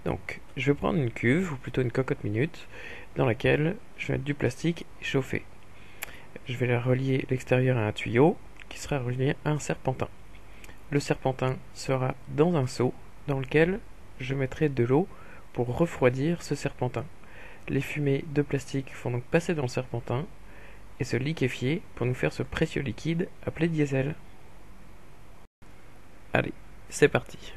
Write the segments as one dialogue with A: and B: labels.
A: Donc, je vais prendre une cuve, ou plutôt une cocotte minute, dans laquelle je vais mettre du plastique chauffé. Je vais la relier l'extérieur à un tuyau, qui sera relié à un serpentin. Le serpentin sera dans un seau, dans lequel je mettrai de l'eau pour refroidir ce serpentin. Les fumées de plastique vont donc passer dans le serpentin, et se liquéfier pour nous faire ce précieux liquide appelé diesel. Allez, c'est parti.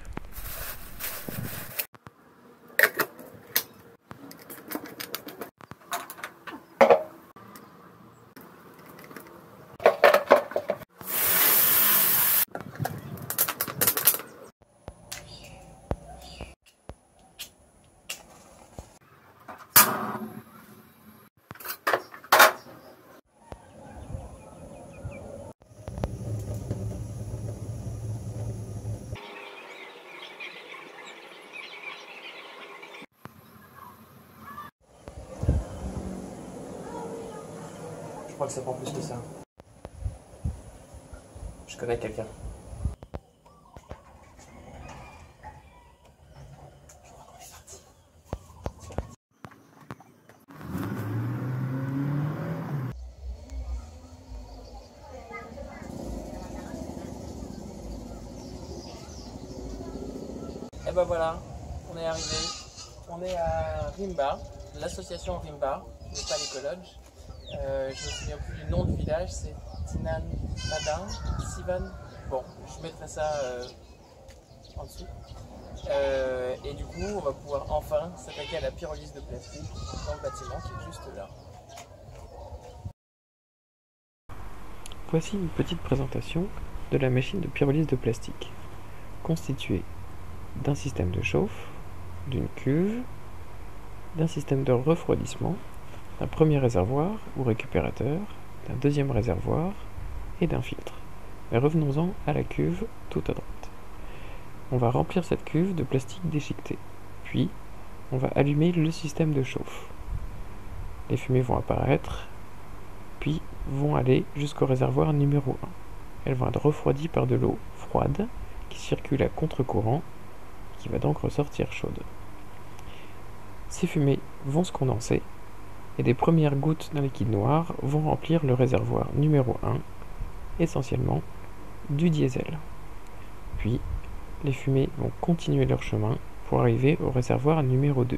A: Je crois que ça prend plus que ça. Je connais quelqu'un. Et ben voilà, on est arrivé. On est à Rimba, l'association Rimba, le Palais College. Je me souviens plus du nom du village, c'est Tinan Padang, Sivan. Bon, je mettrai ça en dessous. Et du coup, on va pouvoir enfin s'attaquer à la pyrolyse de plastique dans le bâtiment qui est juste là. Voici une petite présentation de la machine de pyrolyse de plastique, constituée d'un système de chauffe, d'une cuve, d'un système de refroidissement, d'un premier réservoir ou récupérateur, d'un deuxième réservoir et d'un filtre. Mais revenons-en à la cuve tout à droite. On va remplir cette cuve de plastique déchiqueté, puis on va allumer le système de chauffe. Les fumées vont apparaître, puis vont aller jusqu'au réservoir numéro 1. Elles vont être refroidies par de l'eau froide qui circule à contre-courant, qui va donc ressortir chaude. Ces fumées vont se condenser et des premières gouttes d'un liquide noir vont remplir le réservoir numéro 1, essentiellement du diesel. Puis, les fumées vont continuer leur chemin pour arriver au réservoir numéro 2.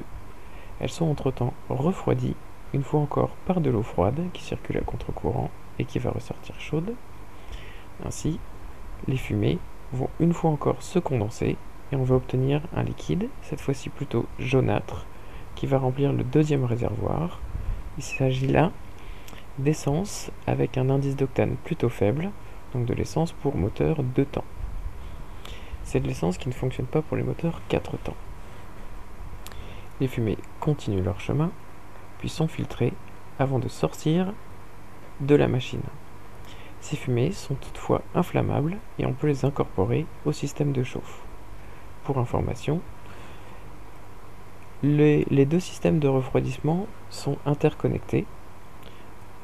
A: Elles sont entre-temps refroidies, une fois encore par de l'eau froide qui circule à contre-courant et qui va ressortir chaude. Ainsi, les fumées vont une fois encore se condenser et on va obtenir un liquide, cette fois-ci plutôt jaunâtre, qui va remplir le deuxième réservoir. Il s'agit là d'essence avec un indice d'octane plutôt faible, donc de l'essence pour moteur 2 temps. C'est de l'essence qui ne fonctionne pas pour les moteurs 4 temps. Les fumées continuent leur chemin, puis sont filtrées avant de sortir de la machine. Ces fumées sont toutefois inflammables et on peut les incorporer au système de chauffe. Pour information, les deux systèmes de refroidissement sont interconnectés.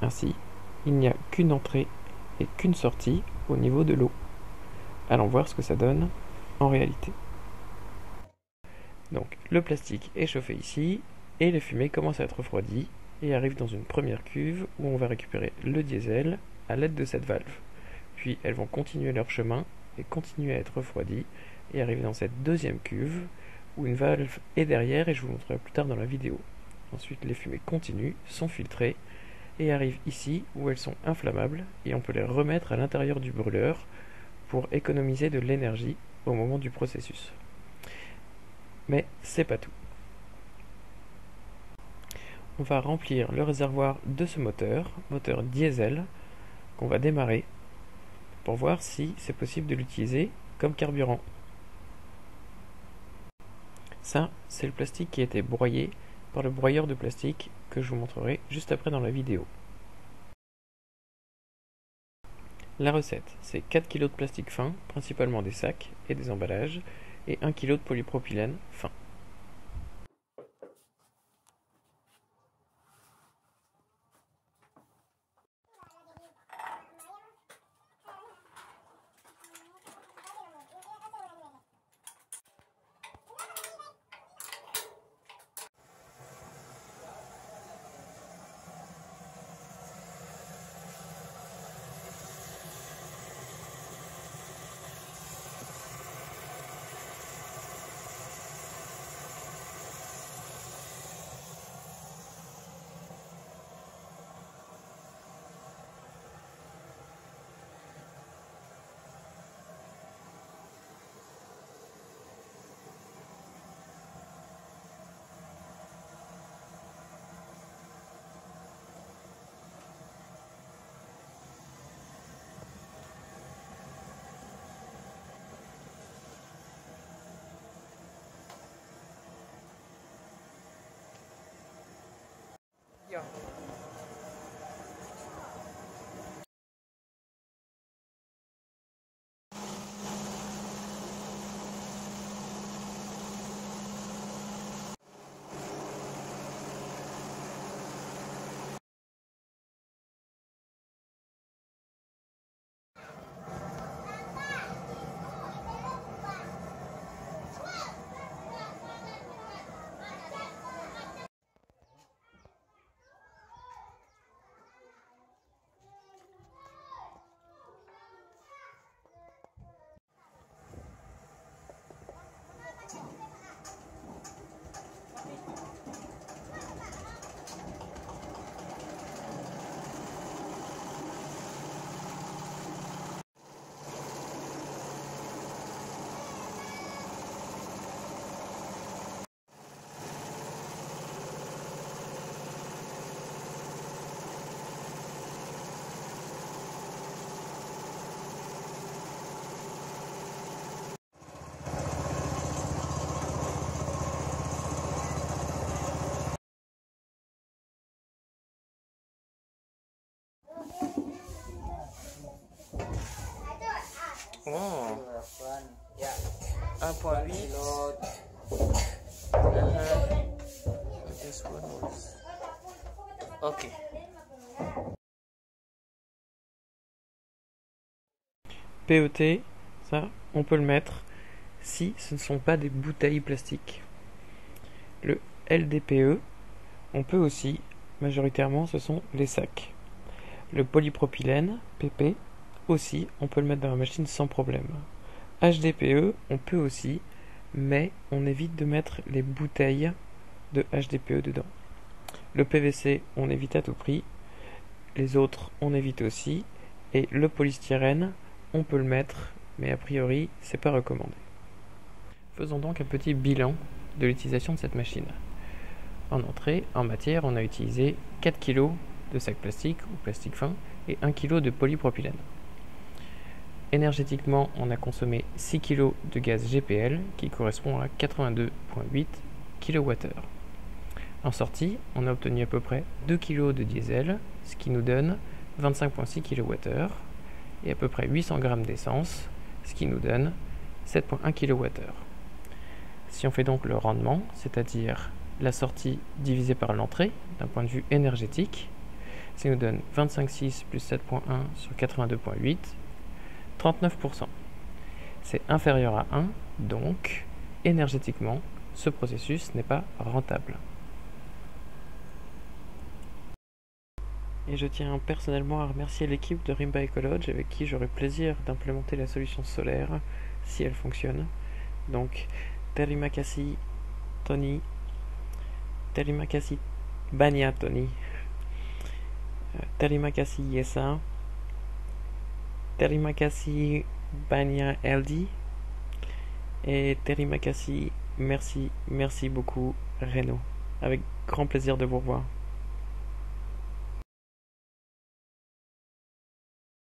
A: Ainsi, il n'y a qu'une entrée et qu'une sortie au niveau de l'eau. Allons voir ce que ça donne en réalité. Donc, le plastique est chauffé ici et les fumées commencent à être refroidies et arrivent dans une première cuve où on va récupérer le diesel à l'aide de cette valve. Puis elles vont continuer leur chemin et continuer à être refroidies et arriver dans cette deuxième cuve où une valve est derrière et je vous montrerai plus tard dans la vidéo. Ensuite, les fumées continuent, sont filtrées et arrivent ici où elles sont inflammables et on peut les remettre à l'intérieur du brûleur pour économiser de l'énergie au moment du processus. Mais c'est pas tout. On va remplir le réservoir de ce moteur diesel, qu'on va démarrer pour voir si c'est possible de l'utiliser comme carburant. Ça, c'est le plastique qui a été broyé par le broyeur de plastique que je vous montrerai juste après dans la vidéo. La recette, c'est 4 kg de plastique fin, principalement des sacs et des emballages, et 1 kg de polypropylène fin. Oh,
B: Ya,
A: 1.8.
B: kilo.
A: This one was... Ok. PET, ça, on peut le mettre si ce ne sont pas des bouteilles plastiques. Le LDPE, on peut aussi, majoritairement, ce sont les sacs. Le polypropylène, PP, aussi, on peut le mettre dans la machine sans problème. HDPE, on peut aussi, mais on évite de mettre les bouteilles de HDPE dedans. Le PVC, on évite à tout prix. Les autres, on évite aussi. Et le polystyrène, on peut le mettre, mais a priori, c'est pas recommandé. Faisons donc un petit bilan de l'utilisation de cette machine. En entrée, en matière, on a utilisé 4 kg de sacs plastiques ou plastique fin et 1 kg de polypropylène. Énergétiquement, on a consommé 6 kg de gaz GPL qui correspond à 82,8 kWh. En sortie, on a obtenu à peu près 2 kg de diesel, ce qui nous donne 25,6 kWh, et à peu près 800 g d'essence, ce qui nous donne 7,1 kWh. Si on fait donc le rendement, c'est-à-dire la sortie divisée par l'entrée, d'un point de vue énergétique, ça nous donne 25,6 plus 7,1 sur 82,8, 39%. C'est inférieur à 1, donc énergétiquement, ce processus n'est pas rentable. Et je tiens personnellement à remercier l'équipe de Rimba Ecology avec qui j'aurai plaisir d'implémenter la solution solaire si elle fonctionne. Donc, terima kasih Tony, terima kasih banyak Tony, terima kasih Yesa, terima kasih banyak LD, et terima kasih, merci beaucoup Renaud. Avec grand plaisir de vous revoir.